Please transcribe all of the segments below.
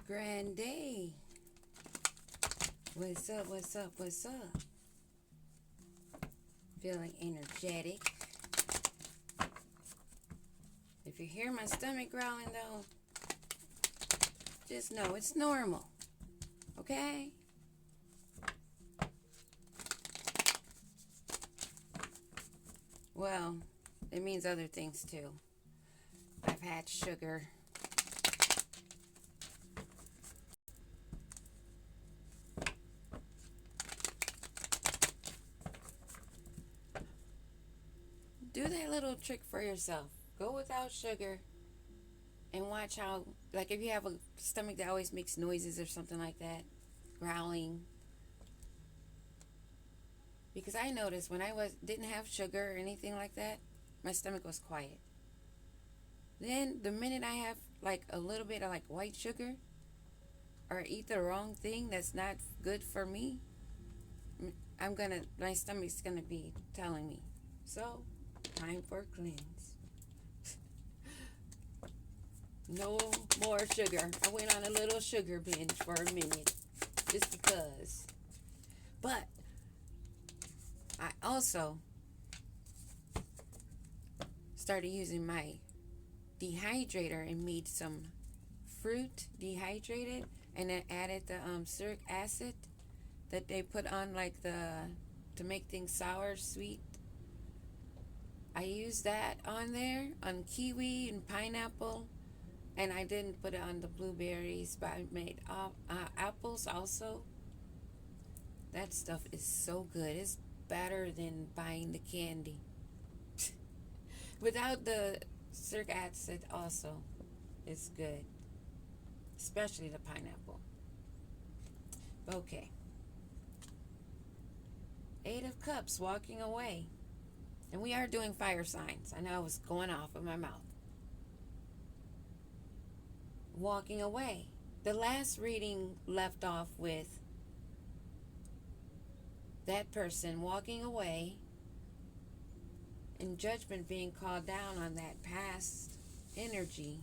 Grand day. What's up? What's up? What's up? Feeling energetic. If you hear my stomach growling though, just know it's normal. Okay? Well, it means other things too. I've had sugar. Do that little trick for yourself. Go without sugar and watch how, like if you have a stomach that always makes noises or something like that, growling. Because I noticed when didn't have sugar or anything like that, my stomach was quiet. Then the minute I have like a little bit of like white sugar or eat the wrong thing that's not good for me, my stomach's gonna be telling me. So, time for cleanse. No more sugar. I went on a little sugar binge for a minute just because. But I also started using my dehydrator and made some fruit dehydrated and then added the citric acid that they put on like to make things sour, sweet. I used that on there on kiwi and pineapple, and I didn't put it on the blueberries, but I made apples also. That stuff is so good. It's better than buying the candy. Without the citric acid also, it's good, especially the pineapple. Okay. Eight of Cups, walking away. And we are doing fire signs. I know I was going off of my mouth. Walking away. The last reading left off with that person walking away and judgment being called down on that past energy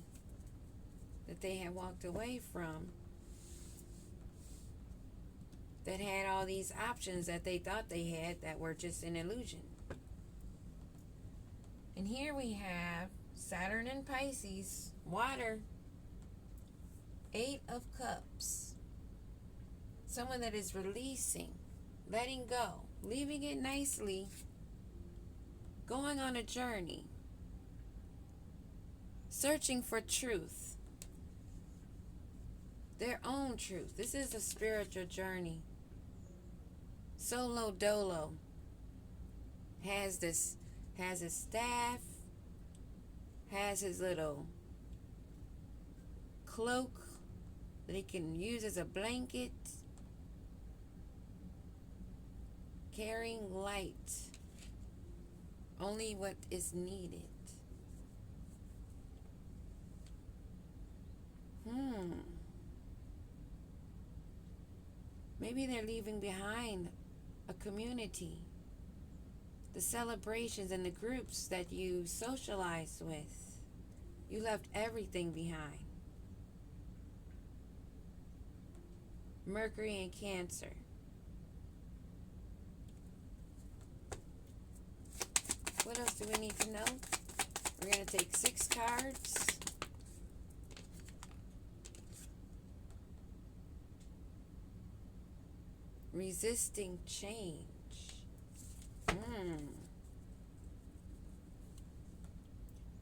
that they had walked away from, that had all these options that they thought they had that were just an illusion. And here we have Saturn and Pisces, water, Eight of Cups. Someone that is releasing, letting go, leaving it nicely, going on a journey, searching for truth, their own truth. This is a spiritual journey. Solo Dolo has his staff, has his little cloak that he can use as a blanket, carrying light, only what is needed. Maybe they're leaving behind a community, the celebrations and the groups that you socialized with. You left everything behind. Mercury and Cancer. What else do we need to know? We're going to take 6 cards. Resisting change.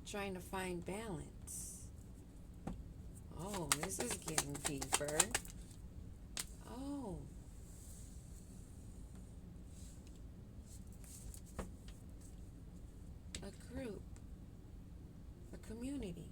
Trying to find balance. Oh, this is getting deeper. Oh. A group. A community.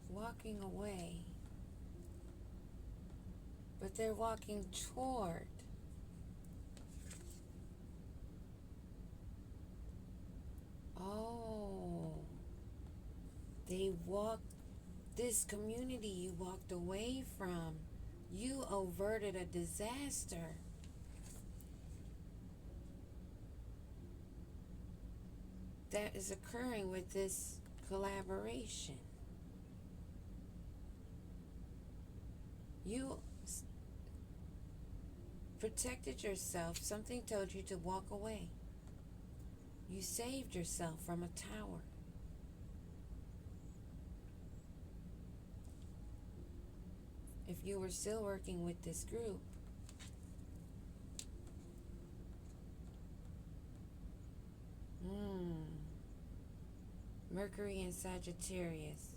Walking away. but they're walking toward. Oh, they walked, this community you walked away from. You averted a disaster. That is occurring with this collaboration. You protected yourself. Something told you to walk away. You saved yourself from a tower. If you were still working with this group, Mercury and Sagittarius.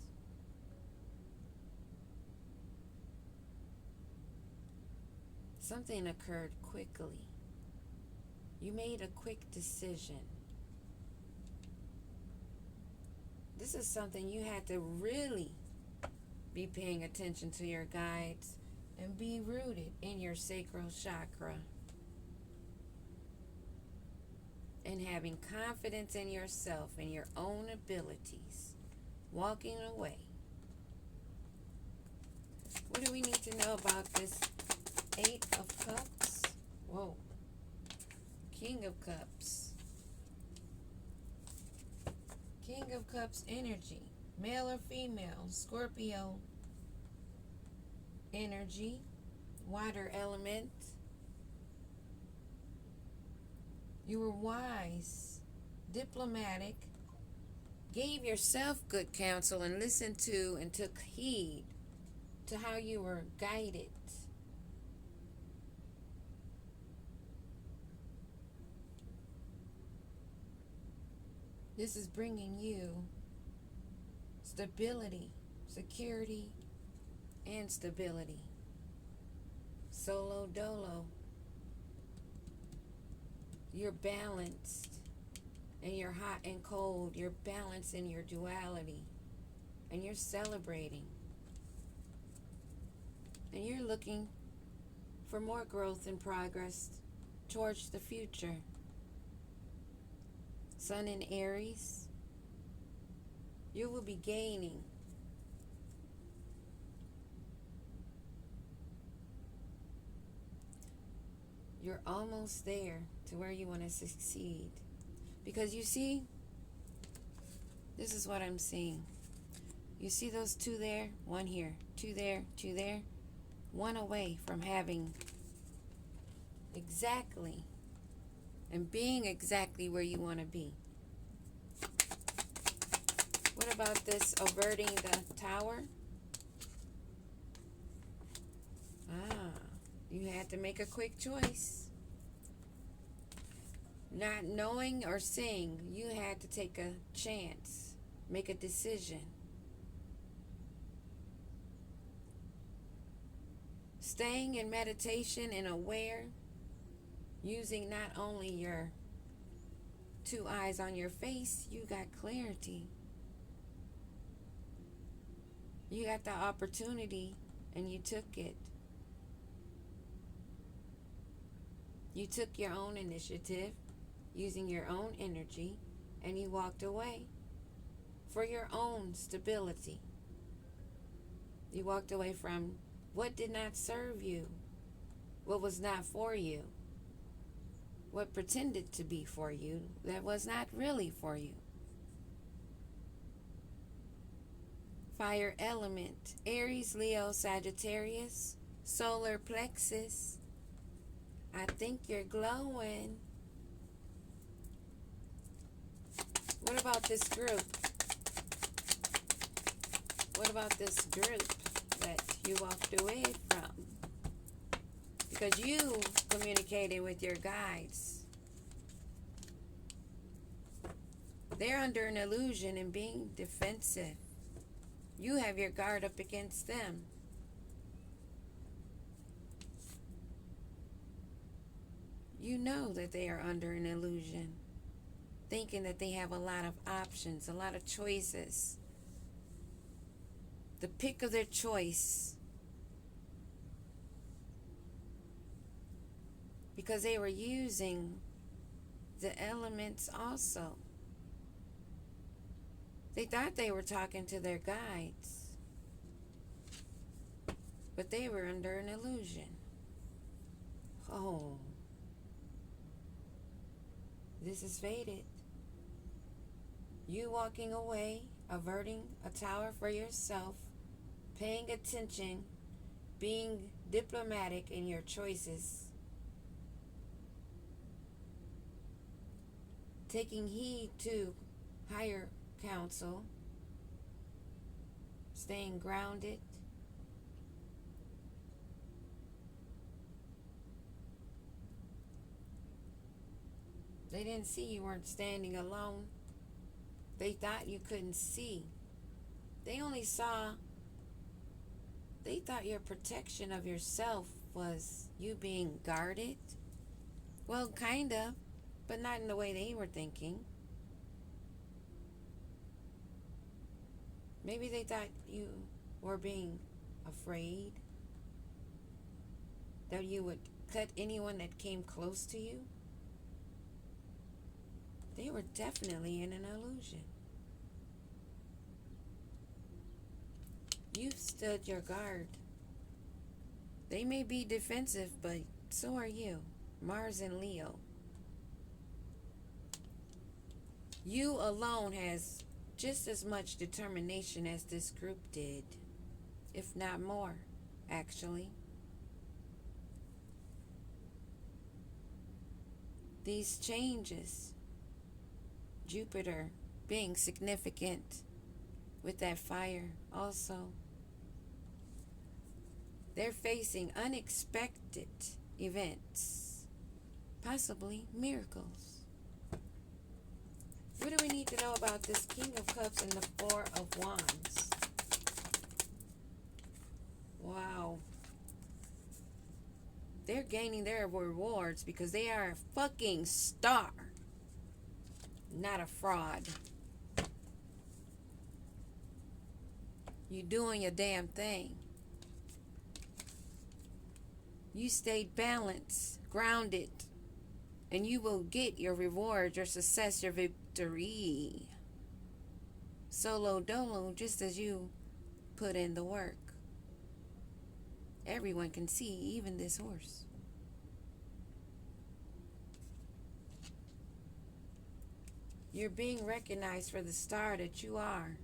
Something occurred quickly. You made a quick decision. This is something you had to really be paying attention to your guides and be rooted in your sacral chakra and having confidence in yourself and your own abilities. Walking away. What do we need to know about this Eight of Cups? Whoa. King of Cups. King of Cups energy. Male or female. Scorpio energy. Water element. You were wise, diplomatic, gave yourself good counsel and listened to and took heed to how you were guided. This is bringing you stability, security, and stability. Solo dolo. You're balanced, and you're hot and cold. You're balanced in your duality, and you're celebrating. And you're looking for more growth and progress towards the future. Sun in Aries, you will be gaining. You're almost there to where you want to succeed. Because you see, this is what I'm seeing. You see those two there? One here, two there, two there. One away from having exactly and being exactly where you want to be. What about this averting the tower? You had to make a quick choice. Not knowing or seeing, you had to take a chance, make a decision. Staying in meditation and aware, using not only your two eyes on your face, you got clarity. You got the opportunity and you took it. You took your own initiative, using your own energy, and you walked away for your own stability. You walked away from what did not serve you, what was not for you, what pretended to be for you that was not really for you. Fire element, Aries, Leo, Sagittarius, solar plexus. I think you're glowing. What about this group? What about this group that you walked away from? Because you communicated with your guides. They're under an illusion and being defensive. You have your guard up against them. You know that they are under an illusion, thinking that they have a lot of options, a lot of choices. The pick of their choice. because they were using the elements also. They thought they were talking to their guides, but they were under an illusion. Oh, this is fated. You walking away, averting a tower for yourself, paying attention, being diplomatic in your choices, taking heed to higher counsel, staying grounded. They didn't see you weren't standing alone. They thought you couldn't see. They only saw, they thought your protection of yourself was you being guarded. Well, kind of, but not in the way they were thinking. Maybe they thought you were being afraid, that you would cut anyone that came close to you. They were definitely in an illusion. You've stood your guard. They may be defensive, but so are you. Mars and Leo. You alone has just as much determination as this group did, if not more, actually. These changes, Jupiter being significant with that fire also, they're facing unexpected events, possibly miracles. What do we need to know about this King of Cups and the Four of Wands? Wow. They're gaining their rewards because they are a fucking star, not a fraud. You doing your damn thing. You stayed balanced, grounded, and you will get your reward, your success, your victory. Solo dolo, just as you put in the work. Everyone can see, even this horse. You're being recognized for the star that you are.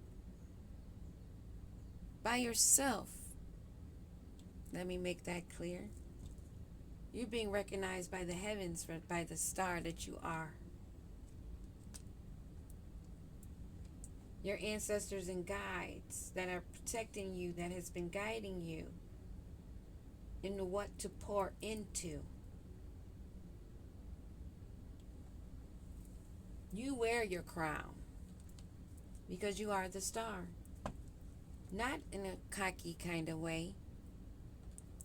By yourself. Let me make that clear. You're being recognized by the heavens by the star that you are. Your ancestors and guides that are protecting you, that has been guiding you into what to pour into. You wear your crown because you are the star. Not in a cocky kind of way.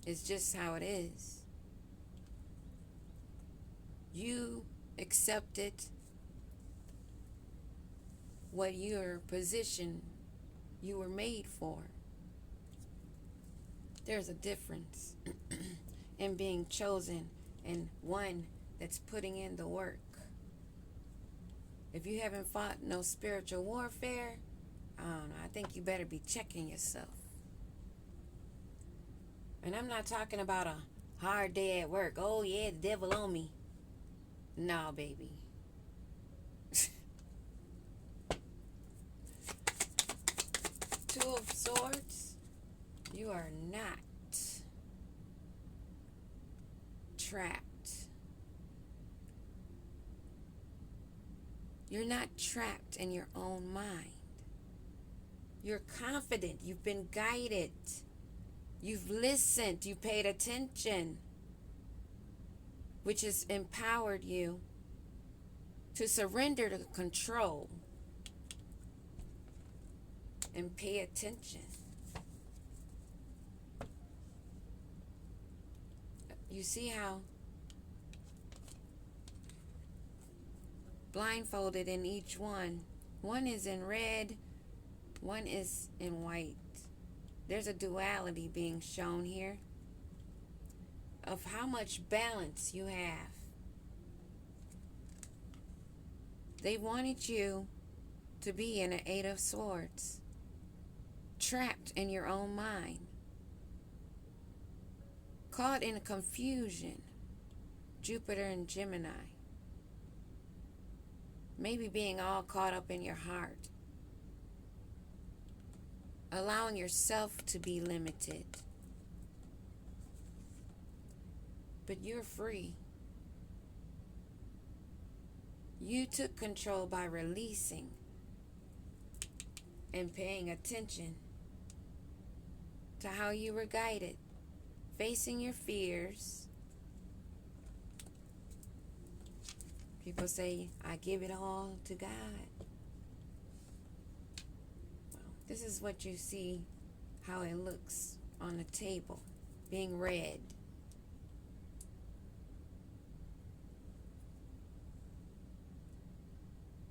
It's just how it is. You accepted what your position you were made for. There's a difference in being chosen and one that's putting in the work. If you haven't fought no spiritual warfare, I don't know, I think you better be checking yourself. And I'm not talking about a hard day at work. Oh yeah, the devil on me. Nah, baby. Two of Swords. You are not trapped. You're not trapped in your own mind. You're confident. You've been guided. You've listened. You paid attention, which has empowered you to surrender to control and pay attention. You see how blindfolded in each one. One is in red, one is in white. There's a duality being shown here. of how much balance you have. They wanted you to be in an Eight of Swords, trapped in your own mind, caught in confusion. Jupiter and Gemini. Maybe being all caught up in your heart. Allowing yourself to be limited. But you're free. You took control by releasing and paying attention to how you were guided, facing your fears. People say, I give it all to God. Well, this is what you see, how it looks on the table, being read.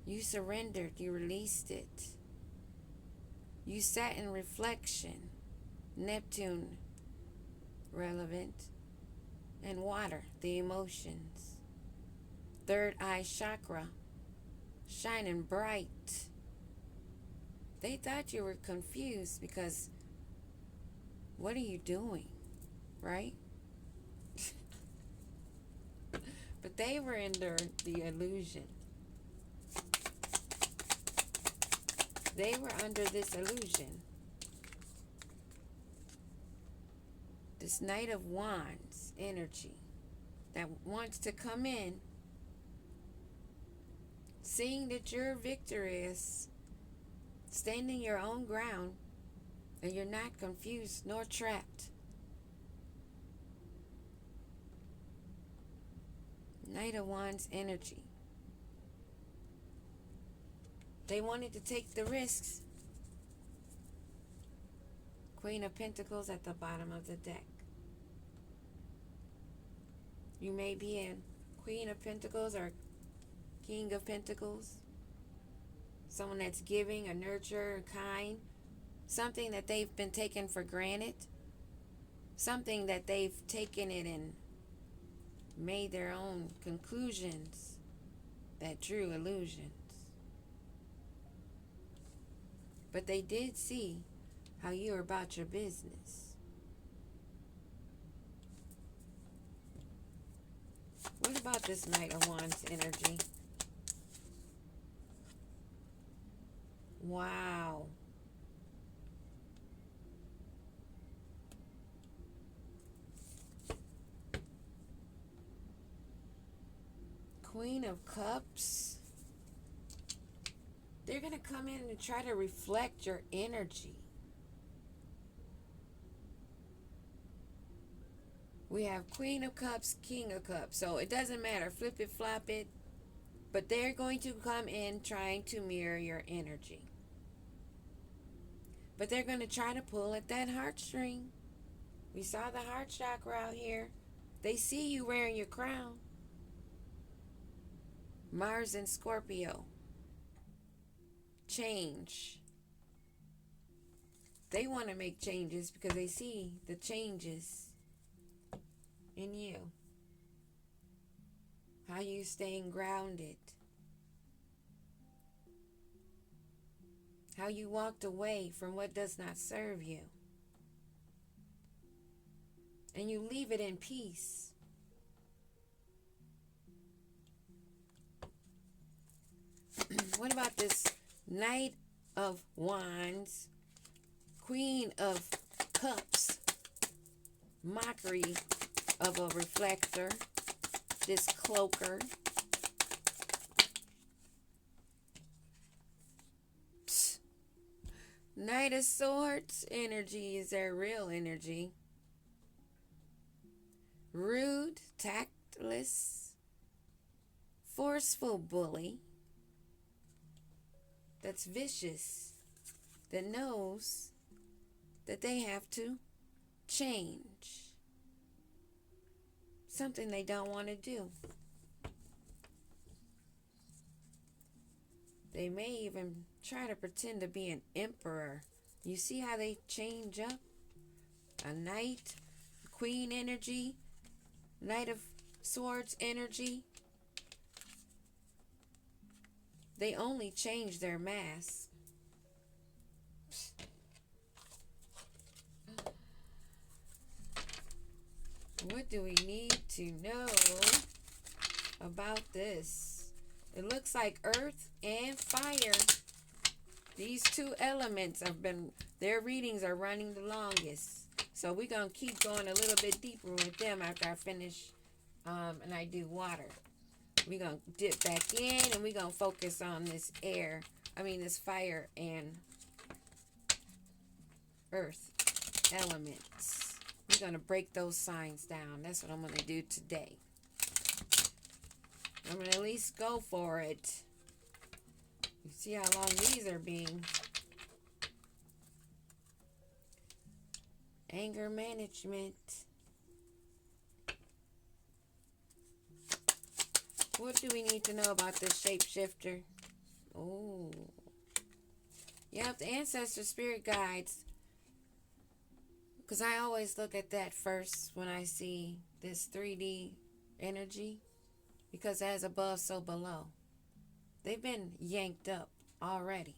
You surrendered, you released it. You sat in reflection, Neptune relevant, and water, the emotions. Third eye chakra, shining bright. They thought you were confused because what are you doing, right? But they were under the illusion. They were under this illusion. This Knight of Wands energy that wants to come in, seeing that you're victorious, standing your own ground, and you're not confused nor trapped. Knight of Wands energy. They wanted to take the risks. Queen of Pentacles at the bottom of the deck. You may be in Queen of Pentacles or King of Pentacles. Someone that's giving, a nurturer, kind. Something that they've been taken for granted. Something that they've taken it and made their own conclusions that drew illusions. But they did see how you were about your business. What about this Knight of Wands energy? Wow. Queen of Cups. They're going to come in and try to reflect your energy. We have Queen of Cups, King of Cups. So it doesn't matter. Flip it, flop it. But they're going to come in trying to mirror your energy. But they're going to try to pull at that heartstring. We saw the heart chakra out here. They see you wearing your crown. Mars and Scorpio. Change. They want to make changes because they see the changes in you. How you staying grounded. How you walked away from what does not serve you. And you leave it in peace. What about this Knight of Wands, Queen of Cups, mockery of a reflector, this cloaker. Psst. Knight of Swords energy is their real energy. Rude, tactless, forceful bully. That's vicious, that knows that they have to change. Something they don't want to do. They may even try to pretend to be an emperor. You see how they change up? A knight, queen energy, Knight of Swords energy. They only change their mask. What do we need to know about this? It looks like earth and fire. These two elements have been, their readings are running the longest. So we're going to keep going a little bit deeper with them after I finish and I do water. We're going to dip back in and we're going to focus on this this fire and earth elements. We're going to break those signs down. That's what I'm going to do today. I'm going to at least go for it. You see how long these are being. Anger management. What do we need to know about this shapeshifter? Oh. Yep, the ancestor spirit guides. Because I always look at that first when I see this 3D energy. Because as above, so below. They've been yanked up already.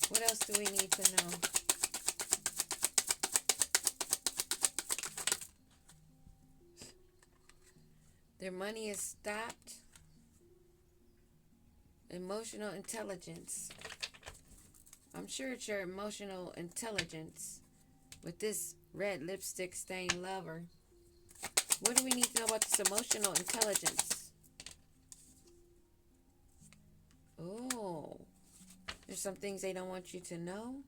What else do we need to know? Their money is stopped. Emotional intelligence. I'm sure it's your emotional intelligence with this red lipstick stained lover. What do we need to know about this emotional intelligence? Oh, there's some things they don't want you to know.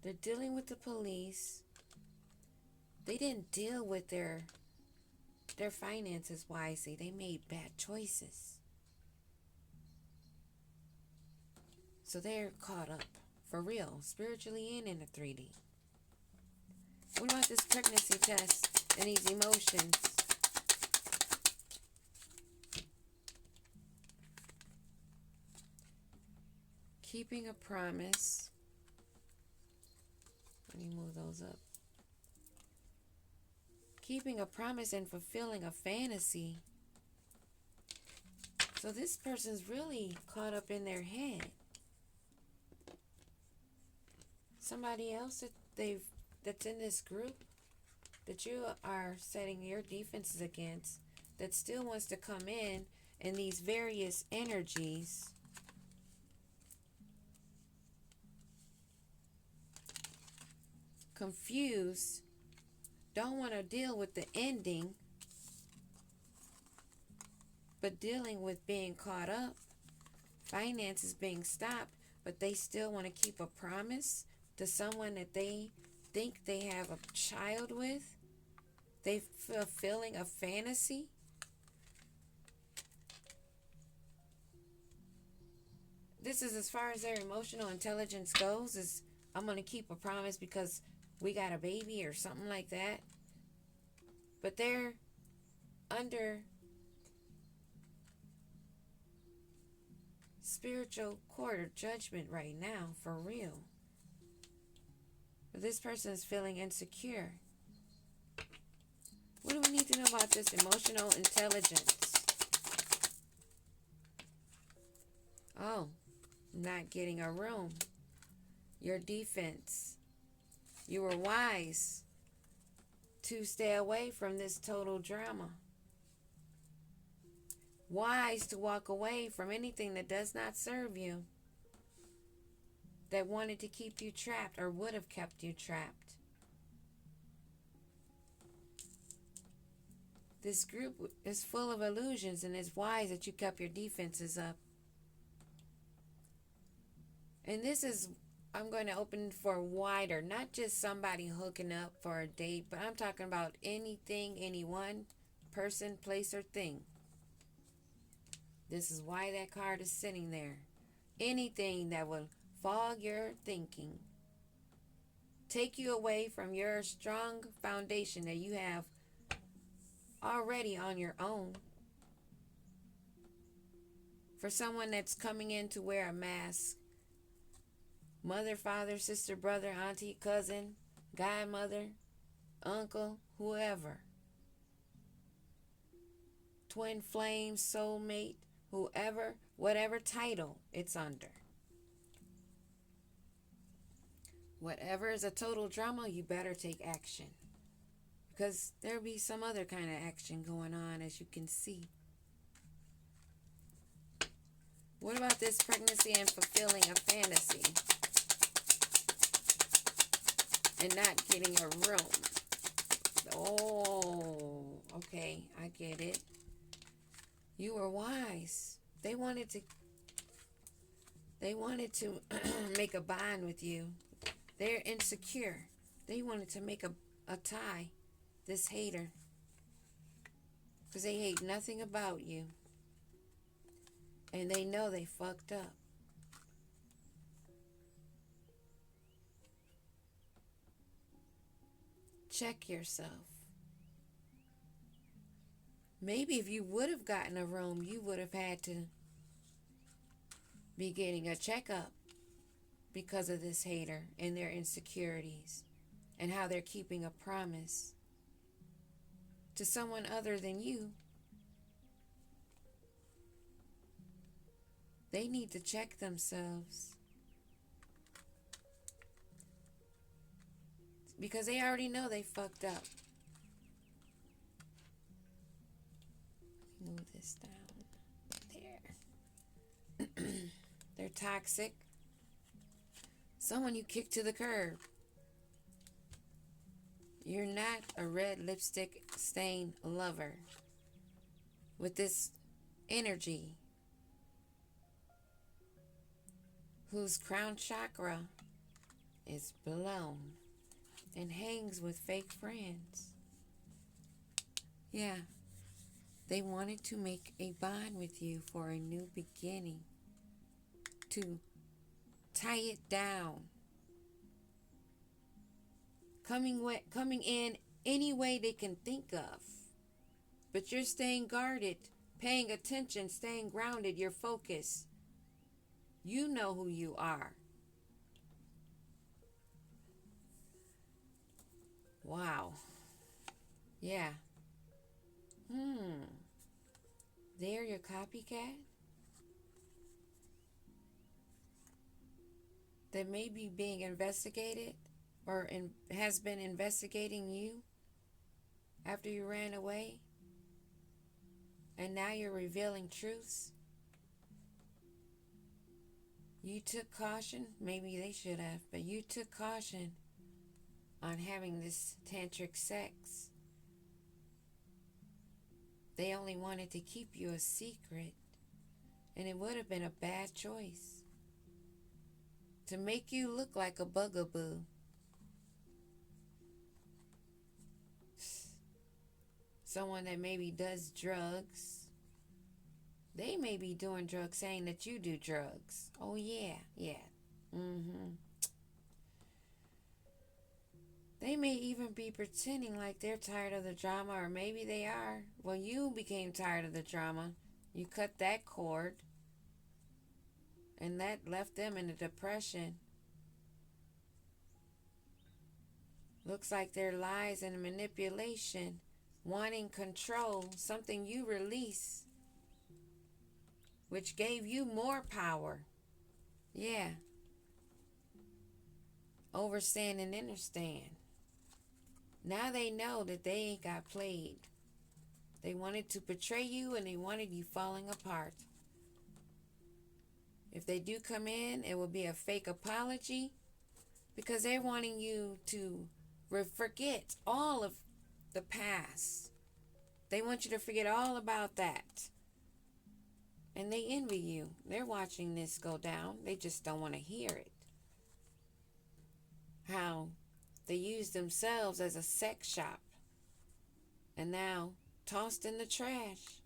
They're dealing with the police. They didn't deal with their finances wisely. They made bad choices. So they're caught up for real, spiritually and in the 3D. What about this pregnancy test and these emotions? Keeping a promise. Let me move those up. Keeping a promise and fulfilling a fantasy. So this person's really caught up in their head. Somebody else that's in this group that you are setting your defenses against that still wants to come in these various energies. Confused, don't want to deal with the ending, but dealing with being caught up, finances being stopped, but they still want to keep a promise to someone that they think they have a child with. They fulfilling a fantasy. This is as far as their emotional intelligence goes, is I'm going to keep a promise because we got a baby or something like that. But they're under spiritual court or judgment right now, for real. But this person is feeling insecure. What do we need to know about this emotional intelligence? Oh, not getting a room. Your defense. You were wise to stay away from this total drama. Wise to walk away from anything that does not serve you, that wanted to keep you trapped or would have kept you trapped. This group is full of illusions, and it's wise that you kept your defenses up. And this is, I'm going to open for wider, not just somebody hooking up for a date, but I'm talking about anything, anyone, person, place, or thing. This is why that card is sitting there. Anything that will fog your thinking, take you away from your strong foundation that you have already on your own. For someone that's coming in to wear a mask, Mother, father, sister, brother, auntie, cousin, godmother, uncle, whoever. Twin flame, soulmate, whoever, whatever title it's under. Whatever is a total drama, you better take action. Because there'll be some other kind of action going on, as you can see. What about this pregnancy and fulfilling a fantasy and not getting a room? Oh, okay, I get it. You were wise. They wanted to make a bond with you. They're insecure. They wanted to make a tie, this hater, because they hate nothing about you. And they know they fucked up. Check yourself. Maybe if you would have gotten a room, you would have had to be getting a checkup because of this hater and their insecurities and how they're keeping a promise to someone other than you. They need to check themselves because they already know they fucked up. Move this down. There. They're toxic. Someone you kick to the curb. You're not a red lipstick stain lover with this energy whose crown chakra is blown and hangs with fake friends. Yeah, they wanted to make a bond with you for a new beginning, to tie it down, coming in any way they can think of. But you're staying guarded, paying attention, staying grounded, you're focused. You know who you are. Wow. Yeah. They're your copycat? That may be being investigated or has been investigating you after you ran away, and now you're revealing truths. You took caution, maybe they should have, but you took caution on having this tantric sex. They only wanted to keep you a secret, and it would have been a bad choice to make you look like a bugaboo. Someone that maybe does drugs. They may be doing drugs saying that you do drugs. Oh, yeah. They may even be pretending like they're tired of the drama, or maybe they are. Well, you became tired of the drama. You cut that cord, and that left them in a depression. Looks like their lies and manipulation, wanting control, something you release, which gave you more power. Yeah. Overstand and understand. Now they know that they ain't got played. They wanted to betray you, and they wanted you falling apart. If they do come in, it will be a fake apology, because they're wanting you to forget all of the past. They want you to forget all about that. And they envy you. They're watching this go down. They just don't want to hear it. How they use themselves as a sex shop, and now tossed in the trash.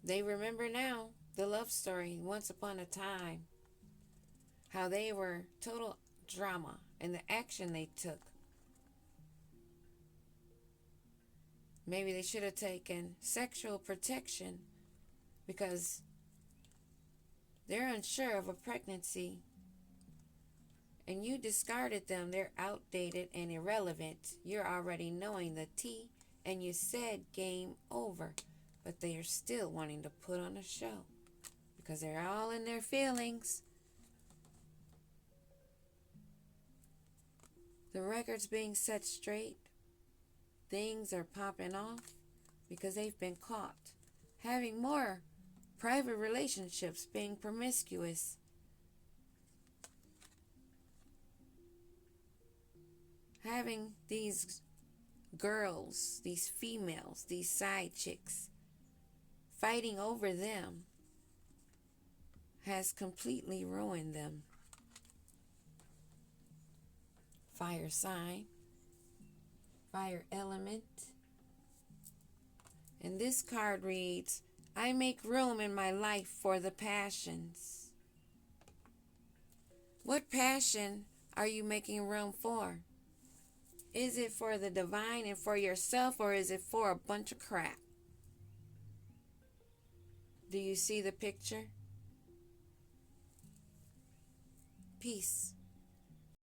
They remember now the love story once upon a time. How they were total drama and the action they took. Maybe they should have taken sexual protection because they're unsure of a pregnancy and you discarded them. They're outdated and irrelevant. You're already knowing the tea, and you said game over. But they are still wanting to put on a show because they're all in their feelings. The record's being set straight. Things are popping off because they've been caught having more private relationships, being promiscuous. Having these girls, these females, these side chicks, fighting over them has completely ruined them. Fire sign, fire element. And this card reads, I make room in my life for the passions. What passion are you making room for? Is it for the divine and for yourself, or is it for a bunch of crap? Do you see the picture? Peace.